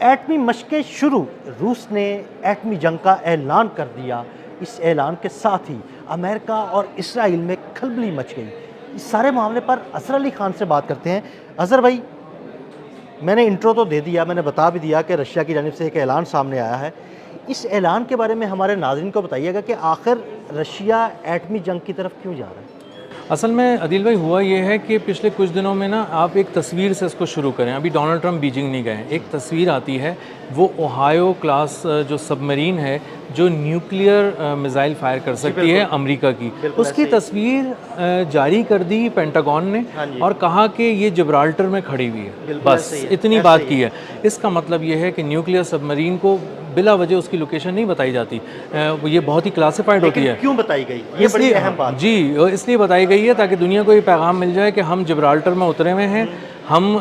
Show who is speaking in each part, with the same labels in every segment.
Speaker 1: एटमी मशक़ें शुरू, रूस ने एटमी जंग का ऐलान कर दिया। इस ऐलान के साथ ही अमेरिका और इसराइल में खलबली मच गई। इस सारे मामले पर अज़हर अली ख़ान से बात करते हैं। अज़हर भाई, मैंने इंट्रो तो दे दिया, मैंने बता भी दिया कि रशिया की जानिब से एक ऐलान सामने आया है। इस ऐलान के बारे में हमारे नाज़रीन को बताइएगा कि आखिर रशिया एटमी जंग की तरफ क्यों जा रहा है?
Speaker 2: असल में अदिल भाई हुआ ये है कि पिछले कुछ दिनों में ना आप एक तस्वीर से इसको शुरू करें। अभी डोनाल्ड ट्रंप बीजिंग नहीं गए, एक तस्वीर आती है, वो ओहायो क्लास जो सबमरीन है जो न्यूक्लियर मिसाइल फायर कर सकती है अमेरिका की, उसकी तस्वीर जारी कर दी पेंटागन ने और कहा कि ये जिब्राल्टर में खड़ी हुई है। बस इतनी बात की है। इसका मतलब ये है कि न्यूक्लियर सबमरीन को बिला वजह उसकी लोकेशन नहीं बताई जाती, ये बहुत ही क्लासिफाइड होती है।
Speaker 1: क्यों बताई गई? ये बड़ी अहम बात
Speaker 2: जी, इसलिए बताई गई है ताकि दुनिया को ये पैगाम मिल जाए कि हम जिब्राल्टर में उतरे हुए हैं। हम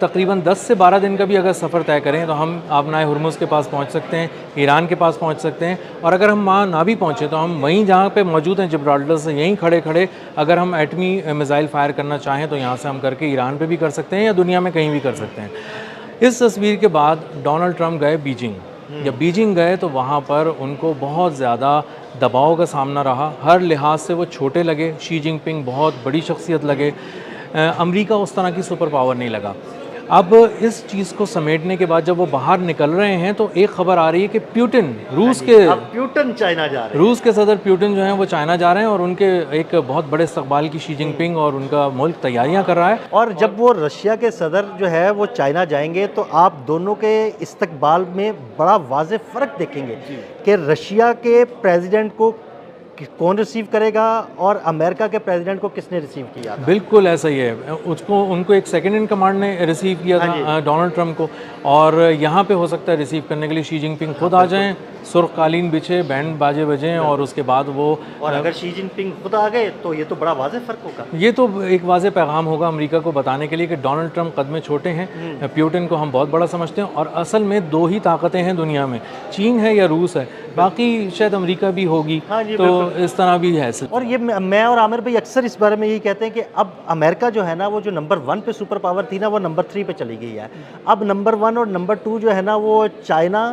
Speaker 2: तकरीबन 10 से 12 दिन का भी अगर सफ़र तय करें तो हम आबनाए हुर्मुज़ के पास पहुंच सकते हैं, ईरान के पास पहुंच सकते हैं, और अगर हम वहाँ ना भी पहुँचें तो हम वहीं जहाँ पे मौजूद हैं जिब्राल्टर से यहीं खड़े खड़े अगर हम एटमी मिसाइल फायर करना चाहें तो यहाँ से हम करके ईरान पे भी कर सकते हैं या दुनिया में कहीं भी कर सकते हैं। इस तस्वीर के बाद डोनाल्ड ट्रंप गए बीजिंग। जब बीजिंग गए तो वहाँ पर उनको बहुत ज़्यादा दबाव का सामना रहा। हर लिहाज से वो छोटे लगे। शी जिनपिंग बहुत बड़ी शख्सियत लगे। अमेरिका उस तरह की सुपर पावर नहीं लगा। अब इस चीज़ को समेटने के बाद जब वो बाहर निकल रहे हैं तो एक खबर आ रही है कि प्यूटिन
Speaker 1: प्यूटिन चाइना जा रहे हैं।
Speaker 2: रूस के सदर प्यूटिन जो हैं वो चाइना जा रहे हैं और उनके एक बहुत बड़े इस्तकबाल की शी जिनपिंग और उनका मुल्क तैयारियां कर रहा है।
Speaker 1: और जब वो रशिया के सदर जो है वो चाइना जाएंगे तो आप दोनों के इस्तकबाल में बड़ा वाज़ेह फ़र्क देखेंगे कि रशिया के प्रेसिडेंट को कौन रिसीव करेगा और अमेरिका के प्रेसिडेंट को किसने रिसीव किया था।
Speaker 2: बिल्कुल ऐसा ही है। उनको एक सेकंड इन कमांड ने रिसीव किया था डोनाल्ड ट्रंप को, और यहाँ पे हो सकता है रिसीव करने के लिए शी जिनपिंग खुद आ जाएं, सुर्ख कालीन बिछे, बैंड बाजे बजें और उसके बाद वो,
Speaker 1: और अगर शी जिनपिंग खुद आ गए तो ये तो बड़ा वाज़ेह फ़र्क होगा।
Speaker 2: ये तो एक वाज़ेह पैगाम होगा अमेरिका को बताने के लिए कि डोनाल्ड ट्रंप कद में छोटे हैं, प्यूटिन को हम बहुत बड़ा समझते हैं और असल में दो ही ताकतें हैं दुनिया में, चीन है या रूस है, बाकी शायद अमेरिका भी होगी। तो इस तरह भी है।
Speaker 1: और ये मैं और आमिर भाई अक्सर इस बारे में यही कहते हैं कि अब अमेरिका जो है ना, वो जो नंबर 1 पे सुपर पावर थी ना, वो नंबर 3 पे चली गई है। अब नंबर 1 और नंबर 2 जो है ना, वो चाइना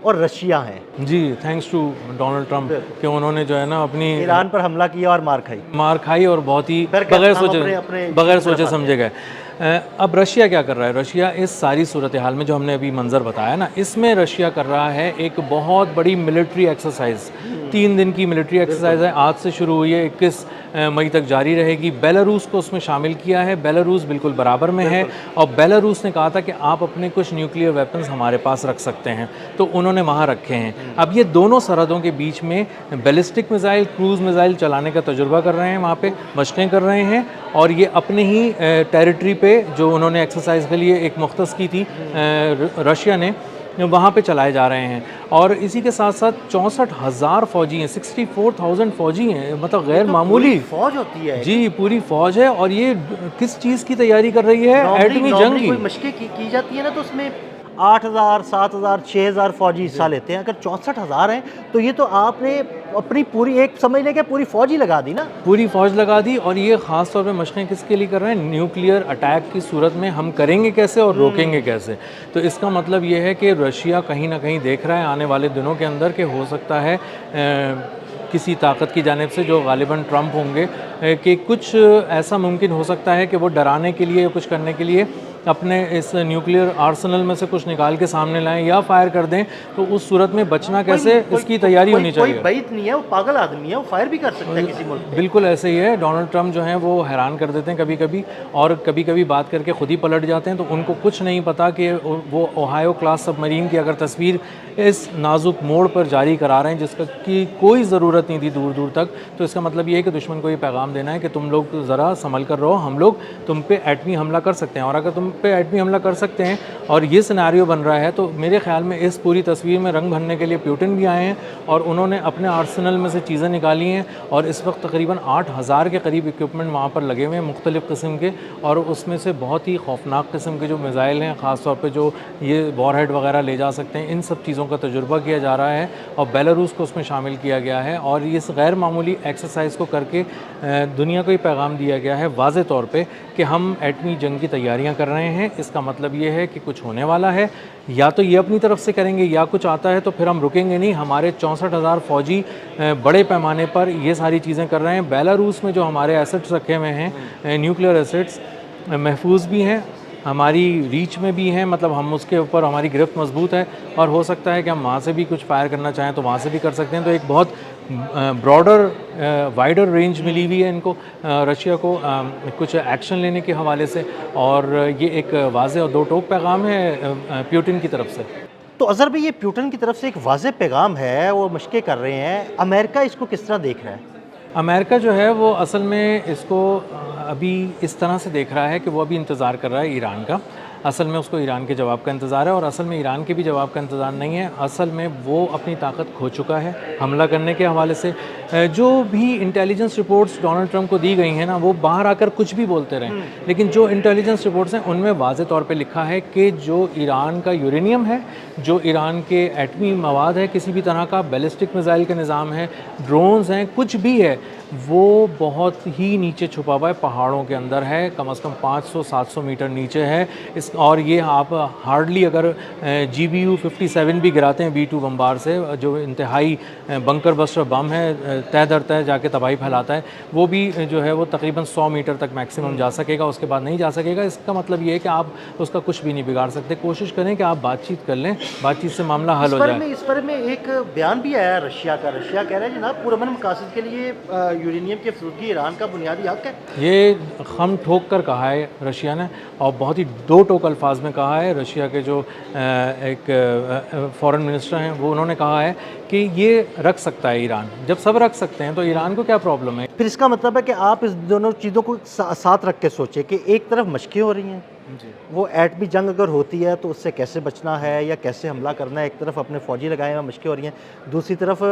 Speaker 1: और रशिया हैं।
Speaker 2: जी, थैंक्स टू डोनाल्ड ट्रंप कि उन्होंने जो है ना अपनी
Speaker 1: ईरान पर हमला किया और मार खाई
Speaker 2: और बहुत ही बगैर सोचे समझे गए। अब रशिया क्या कर रहा है? रशिया इस सारी सूरत हाल में जो हमने अभी मंजर बताया ना, इसमें रशिया कर रहा है एक बहुत बड़ी मिलिट्री एक्सरसाइज। 3 दिन की मिलिट्री एक्सरसाइज है, आज से शुरू हुई है, 21 मई तक जारी रहेगी। बेलारूस को उसमें शामिल किया है। बेलारूस बिल्कुल बराबर में है और बेलारूस ने कहा था कि आप अपने कुछ न्यूक्लियर वेपन्स हमारे पास रख सकते हैं, तो उन्होंने वहाँ रखे हैं। अब ये दोनों सरहदों के बीच में बैलिस्टिक मिसाइल, क्रूज़ मिसाइल चलाने का तजुर्बा कर रहे हैं, वहाँ पे मशक़ें कर रहे हैं, और ये अपने ही टेरिटरी पे जो उन्होंने एक्सरसाइज के लिए एक मुख्तस की थी रशिया ने, वहाँ पे चलाए जा रहे हैं। और इसी के साथ साथ 64,000 फ़ौजी हैं, 64,000 फ़ौजी हैं, मतलब गैर मामूली
Speaker 1: फ़ौज होती है
Speaker 2: जी, पूरी फ़ौज है। और ये किस चीज़ की तैयारी कर रही है? एटमी जंग की।
Speaker 1: मशक़ें की जाती है ना, तो उसमें 8,000, 7,000, 6,000 फ़ौजी हिस्सा लेते हैं। अगर 64,000 हैं तो ये तो आपने अपनी पूरी, एक समझ लें कि पूरी फ़ौज ही लगा दी ना।
Speaker 2: पूरी फ़ौज लगा दी। और ये ख़ास तौर पे मशक़ें किसके लिए कर रहे हैं? न्यूक्लियर अटैक की सूरत में हम करेंगे कैसे और रोकेंगे कैसे। तो इसका मतलब ये है कि रशिया कहीं ना कहीं देख रहा है आने वाले दिनों के अंदर कि हो सकता है किसी ताकत की जानिब से, जो गालिबन ट्रंप होंगे, कि कुछ ऐसा मुमकिन हो सकता है कि वो डराने के लिए, कुछ करने के लिए अपने इस न्यूक्लियर आर्सेनल में से कुछ निकाल के सामने लाएं या फायर कर दें। तो उस सूरत में बचना कैसे, इसकी तैयारी होनी चाहिए।
Speaker 1: कोई बैत नहीं है, वो पागल आदमी है, वो फायर भी कर सकता है किसी मुल्क पे।
Speaker 2: बिल्कुल ऐसे ही है। डोनाल्ड ट्रंप जो हैं वो हैरान कर देते हैं कभी कभी, और कभी कभी बात करके खुद ही पलट जाते हैं। तो उनको कुछ नहीं पता कि वो ओहायो क्लास सबमरीन की अगर तस्वीर इस नाजुक मोड़ पर जारी करा रहे हैं जिसका की कोई ज़रूरत नहीं थी दूर दूर तक, तो इसका मतलब ये है कि दुश्मन को ये पैगाम देना है कि तुम लोग ज़रा संभल कर रहो, हम लोग तुम पे एटमी हमला कर सकते हैं। और अगर तुम पे एटमी हमला कर सकते हैं और ये सिनेरियो बन रहा है, तो मेरे ख्याल में इस पूरी तस्वीर में रंग भरने के लिए प्यूटिन भी आए हैं और उन्होंने अपने आर्सेनल में से चीज़ें निकाली हैं। और इस वक्त तकरीबन 8,000 के करीब इक्विपमेंट वहाँ पर लगे हुए हैं मुख्तलिफ़ किस्म के, और उसमें से बहुत ही खौफनाक किस्म के जो मिसाइल हैं, ख़ास तौर पर जो ये वॉरहेड वगैरह ले जा सकते हैं, इन सब चीज़ों का तजुर्बा किया जा रहा है। और बेलारूस को उसमें शामिल किया गया है। और इस गैर मामूली एक्सरसाइज को करके दुनिया को ये पैगाम दिया गया है वाज़े तौर पे कि हम एटमी जंग की तैयारियां कर रहे रहे हैं, इसका मतलब ये है कि कुछ होने वाला है। या तो ये अपनी तरफ से करेंगे या कुछ आता है तो फिर हम रुकेंगे नहीं। हमारे 64,000 फ़ौजी बड़े पैमाने पर ये सारी चीज़ें कर रहे हैं। बेलारूस में जो हमारे एसेट्स रखे हुए हैं, न्यूक्लियर एसेट्स, महफूज भी हैं, हमारी रीच में भी हैं, मतलब हम उसके ऊपर हमारी गिरफ्त मजबूत है और हो सकता है कि हम वहाँ से भी कुछ फायर करना चाहें तो वहाँ से भी कर सकते हैं। तो एक बहुत ब्रॉडर वाइडर रेंज मिली हुई है इनको, रशिया को, कुछ एक्शन लेने के हवाले से। और ये एक वाज़ेह और दो टोक पैगाम है पुतिन की तरफ से।
Speaker 1: तो अज़हर भाई, ये पुतिन की तरफ से एक वाज़ेह पैगाम है, वो मशक़ें कर रहे हैं, अमेरिका इसको किस तरह देख रहा है?
Speaker 2: अमेरिका जो है वो असल में इसको अभी इस तरह से देख रहा है कि वो अभी इंतज़ार कर रहा है ईरान का। असल में उसको ईरान के जवाब का इंतज़ार है और असल में ईरान के भी जवाब का इंतज़ार नहीं है। असल में वो अपनी ताकत खो चुका है हमला करने के हवाले से। जो भी इंटेलिजेंस रिपोर्ट्स डोनाल्ड ट्रंप को दी गई हैं ना, वो बाहर आकर कुछ भी बोलते रहें, लेकिन जो इंटेलिजेंस रिपोर्ट्स हैं उनमें वाज़ेह तौर पे लिखा है कि जो ईरान का यूरेनियम है, जो ईरान के एटमी मवाद है, किसी भी तरह का बैलिस्टिक मिसाइल का निज़ाम है, ड्रोन्स हैं, कुछ भी है, वो बहुत ही नीचे छुपा हुआ है, पहाड़ों के अंदर है, कम से कम 500-700 मीटर नीचे है। और ये आप हार्डली अगर GBU 57 भी गिराते हैं B-2 बम्बार से, जो इंतहाई बंकर बस्टर बम है, तह दर तह जाके तबाही फैलाता है, वो भी जो है वो तकरीबन 100 मीटर तक मैक्सिमम जा सकेगा, उसके बाद नहीं जा सकेगा। इसका मतलब ये है कि आप उसका कुछ भी नहीं बिगाड़ सकते। कोशिश करें कि आप बातचीत कर लें, बातचीत से मामला हल हो जाए।
Speaker 1: इस बारे में एक बयान भी आया रशिया का। रशिया कह रहा है जनाब, पुरअमन मकासद के लिए यूरेनियम की अफसुदगी ईरान का बुनियादी हक है।
Speaker 2: ये खम ठोक कर कहा है रशिया ने, और बहुत ही दो टोक अल्फाज में कहा है। रशिया के जो एक फॉरेन मिनिस्टर हैं, वो उन्होंने कहा है कि ये रख सकता है ईरान। जब सब रख सकते हैं तो ईरान को क्या प्रॉब्लम है?
Speaker 1: फिर इसका मतलब है कि आप इस दोनों चीज़ों को साथ रख के सोचें कि एक तरफ मशक़ें हो रही हैं, वो एटमी जंग अगर होती है तो उससे कैसे बचना है या कैसे हमला करना है, एक तरफ अपने फ़ौजी लगाए हुए मशक़ें हो रही हैं, दूसरी तरफ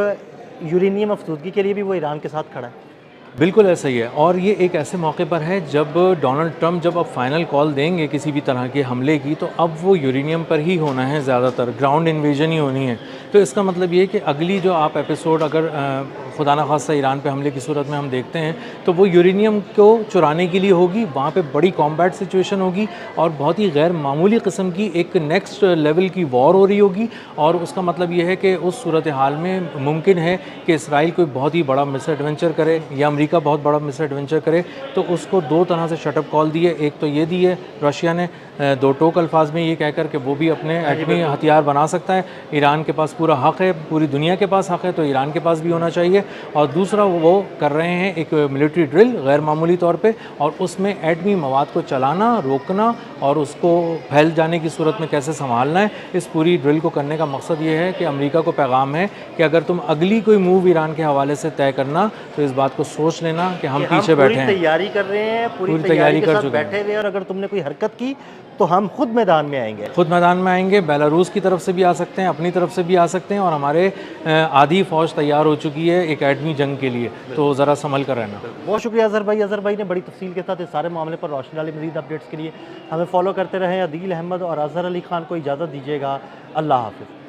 Speaker 1: यूरेनियम अफसुदगी के लिए भी वो ईरान के साथ खड़ा है।
Speaker 2: बिल्कुल ऐसा ही है। और ये एक ऐसे मौके पर है जब डोनाल्ड ट्रंप जब अब फाइनल कॉल देंगे किसी भी तरह के हमले की, तो अब वो यूरेनियम पर ही होना है, ज़्यादातर ग्राउंड इन्वेजन ही होनी है। तो इसका मतलब ये है कि अगली जो आप एपिसोड अगर खुदा न खास्ता ईरान पे हमले की सूरत में हम देखते हैं तो वो यूरेनियम को चुराने के लिए होगी। वहाँ पे बड़ी कॉम्बैट सिचुएशन होगी और बहुत ही गैर मामूली किस्म की एक नेक्स्ट लेवल की वॉर हो रही होगी। और उसका मतलब ये है कि उस सूरत हाल में मुमकिन है कि इसराइल कोई बहुत ही बड़ा मिस एडवेंचर करे या अमेरिका बहुत बड़ा मिस एडवेंचर करे। तो उसको दो तरह से शटअप कॉल दिए। एक तो ये दी है रशिया ने दो टोक अल्फाज में ये कहकर कि वो भी अपने एटमी हथियार बना सकता है, ईरान के पास पूरा हक़ है, पूरी दुनिया के पास हक़ है, तो ईरान के पास भी होना चाहिए। और दूसरा वो कर रहे हैं एक मिलिट्री ड्रिल गैर मामूली तौर पे, और उसमें एटमी मवाद को चलाना, रोकना और उसको फैल जाने की सूरत में कैसे संभालना है। इस पूरी ड्रिल को करने का मकसद ये है कि अमेरिका को पैगाम है कि अगर तुम अगली कोई मूव ईरान के हवाले से तय करना तो इस बात को सोच लेना कि हम पीछे बैठे हैं,
Speaker 1: तैयारी कर रहे हैं, पूरी तैयारी के साथ बैठे हुए हैं, और अगर तुमने कोई हरकत की तो हम खुद मैदान में आएंगे।
Speaker 2: खुद मैदान में आएंगे। बेलारूस की तरफ से भी आ सकते हैं, अपनी तरफ से भी आ सकते हैं, और हमारे आधी फ़ौज तैयार हो चुकी है एक एटमी जंग के लिए। तो ज़रा संभल कर रहना।
Speaker 1: बहुत शुक्रिया अज़हर भाई। अज़हर भाई ने बड़ी तफसील के साथ इस सारे मामले पर रोशनी डाली। मज़ीद अपडेट्स के लिए हमें फॉलो करते रहें। अदील अहमद और अज़हर अली ख़ान को इजाज़त दीजिएगा। अल्लाह हाफ़िज़।